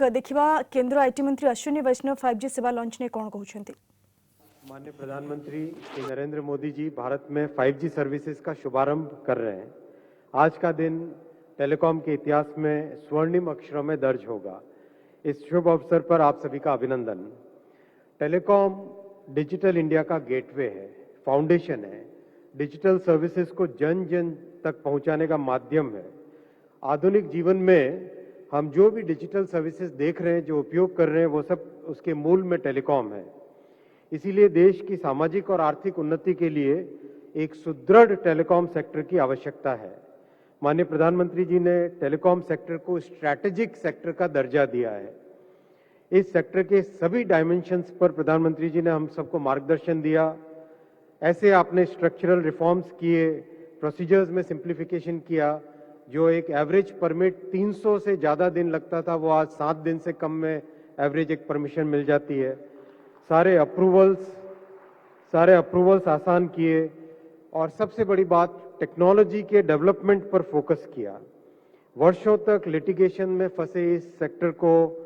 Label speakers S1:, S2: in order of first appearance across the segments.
S1: देखिबा केंद्र आईटी मंत्री अश्विनी वैष्णव 5G सेवा लॉन्च ने कौन कहउछंती।
S2: माननीय प्रधानमंत्री श्री नरेंद्र मोदी जी भारत में 5G सर्विसेज का शुभारंभ कर रहे हैं। आज का दिन टेलीकॉम के इतिहास में स्वर्णिम अक्षरों में दर्ज होगा। इस शुभ अवसर पर आप सभी का अभिनंदन। टेलीकॉम डिजिटल इंडिया का गेटवे है, फाउंडेशन है, डिजिटल सर्विसेज को जन जन तक पहुंचाने का माध्यम है। आधुनिक जीवन में हम जो भी डिजिटल सर्विसेज देख रहे हैं, जो उपयोग कर रहे हैं, वो सब उसके मूल में टेलीकॉम है। इसीलिए देश की सामाजिक और आर्थिक उन्नति के लिए एक सुदृढ़ टेलीकॉम सेक्टर की आवश्यकता है। माननीय प्रधानमंत्री जी ने टेलीकॉम सेक्टर को स्ट्रैटेजिक सेक्टर का दर्जा दिया है। इस सेक्टर के सभी डायमेंशंस पर प्रधानमंत्री जी ने हम सबको मार्गदर्शन दिया। ऐसे आपने स्ट्रक्चरल रिफॉर्म्स किए, प्रोसीजर्स में सिंप्लीफिकेशन किया। जो एक एवरेज परमिट 300 से ज़्यादा दिन लगता था, वो आज 7 दिन से कम में एवरेज एक परमिशन मिल जाती है। सारे अप्रूवल्स आसान किए और सबसे बड़ी बात, टेक्नोलॉजी के डेवलपमेंट पर फोकस किया। वर्षों तक लिटिगेशन में फंसे इस सेक्टर को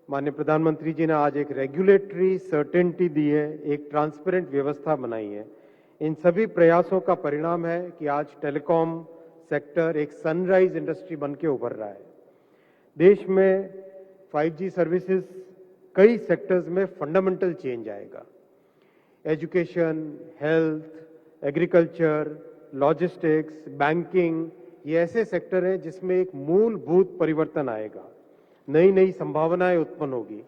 S2: माननीय प्रधानमंत्री जी ने आज एक रेगुलेटरी सर्टेनिटी दी है, एक ट्रांसपेरेंट व्यवस्था बनाई है। इन सभी प्रयासों का परिणाम है कि आज टेलीकॉम सेक्टर एक सनराइज इंडस्ट्री बन के उभर रहा है। देश में 5G सर्विसेज कई सेक्टर्स में फंडामेंटल चेंज आएगा। Education, health, agriculture, logistics, banking, ये ऐसे सेक्टर हैं जिसमें एक मूलभूत परिवर्तन आएगा। नई नई संभावनाएं उत्पन्न होगी।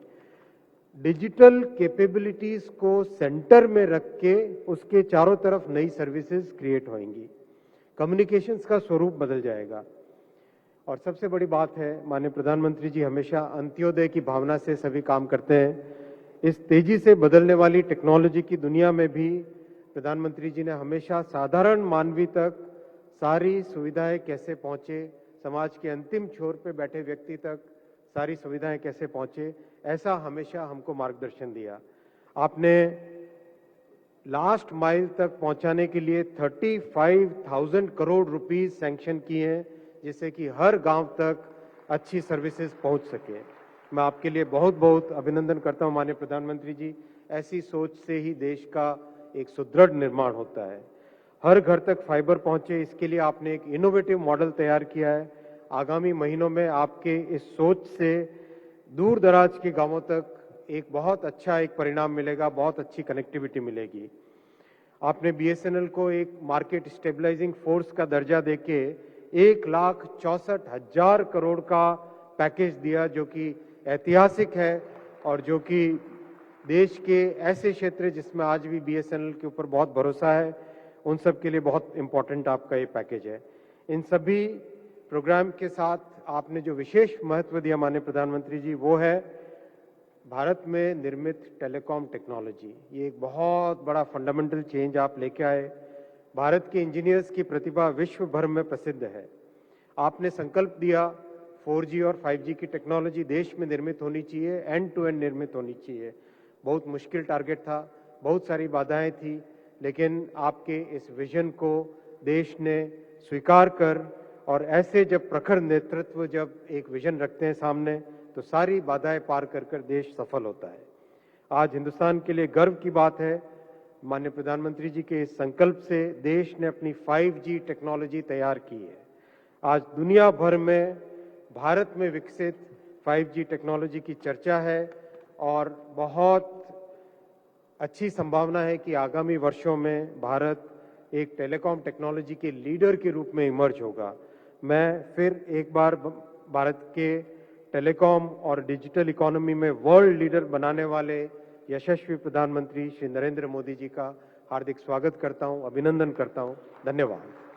S2: डिजिटल कैपेबिलिटीज को सेंटर में रख के उसके चारों तरफ नई सर्विसेज क्रिएट होंगी। कम्युनिकेशंस का स्वरूप बदल जाएगा। और सबसे बड़ी बात है, माननीय प्रधानमंत्री जी हमेशा अंत्योदय की भावना से सभी काम करते हैं। इस तेजी से बदलने वाली टेक्नोलॉजी की दुनिया में भी प्रधानमंत्री जी ने हमेशा साधारण मानवी तक सारी सुविधाएं कैसे पहुंचे, समाज के अंतिम छोर पे बैठे व्यक्ति तक सारी सुविधाएं कैसे पहुंचे, ऐसा हमेशा हमको मार्गदर्शन दिया। आपने लास्ट माइल तक पहुंचाने के लिए 35,000 करोड़ रुपीस सैंक्शन किए हैं, जिससे कि हर गांव तक अच्छी सर्विसेज पहुंच सके। मैं आपके लिए बहुत बहुत अभिनंदन करता हूं माननीय प्रधानमंत्री जी। ऐसी सोच से ही देश का एक सुदृढ़ निर्माण होता है। हर घर तक फाइबर पहुंचे, इसके लिए आपने एक इनोवेटिव मॉडल तैयार किया है। आगामी महीनों में आपके इस सोच से दूर दराज के गांवों तक एक बहुत अच्छा एक परिणाम मिलेगा, बहुत अच्छी कनेक्टिविटी मिलेगी। आपने BSNL को एक मार्केट स्टेबलाइजिंग फोर्स का दर्जा देके 1,64,000 करोड़ का पैकेज दिया, जो कि ऐतिहासिक है और जो कि देश के ऐसे क्षेत्र जिसमें आज भी BSNL के ऊपर बहुत भरोसा है, उन सब के लिए बहुत इंपॉर्टेंट आपका ये पैकेज है। इन सभी प्रोग्राम के साथ आपने जो विशेष महत्व दिया माननीय प्रधानमंत्री जी, वो है भारत में निर्मित टेलीकॉम टेक्नोलॉजी। ये एक बहुत बड़ा फंडामेंटल चेंज आप लेके आए। भारत के इंजीनियर्स की प्रतिभा विश्व भर में प्रसिद्ध है। आपने संकल्प दिया 4G और 5G की टेक्नोलॉजी देश में निर्मित होनी चाहिए, एंड टू एंड निर्मित होनी चाहिए। बहुत मुश्किल टारगेट था, बहुत सारी बाधाएं थी, लेकिन आपके इस विजन को देश ने स्वीकार कर, और ऐसे जब प्रखर नेतृत्व जब एक विजन रखते हैं सामने, तो सारी बाधाएं पार कर कर देश सफल होता है। आज हिंदुस्तान के लिए गर्व की बात है, माननीय प्रधानमंत्री जी के इस संकल्प से देश ने अपनी 5G टेक्नोलॉजी तैयार की है। आज दुनिया भर में भारत में विकसित 5G टेक्नोलॉजी की चर्चा है और बहुत अच्छी संभावना है कि आगामी वर्षों में भारत एक टेलीकॉम टेक्नोलॉजी के लीडर के रूप में इमर्ज होगा। मैं फिर एक बार भारत के टेलीकॉम और डिजिटल इकोनॉमी में वर्ल्ड लीडर बनाने वाले यशस्वी प्रधानमंत्री श्री नरेंद्र मोदी जी का हार्दिक स्वागत करता हूं, अभिनंदन करता हूं। धन्यवाद।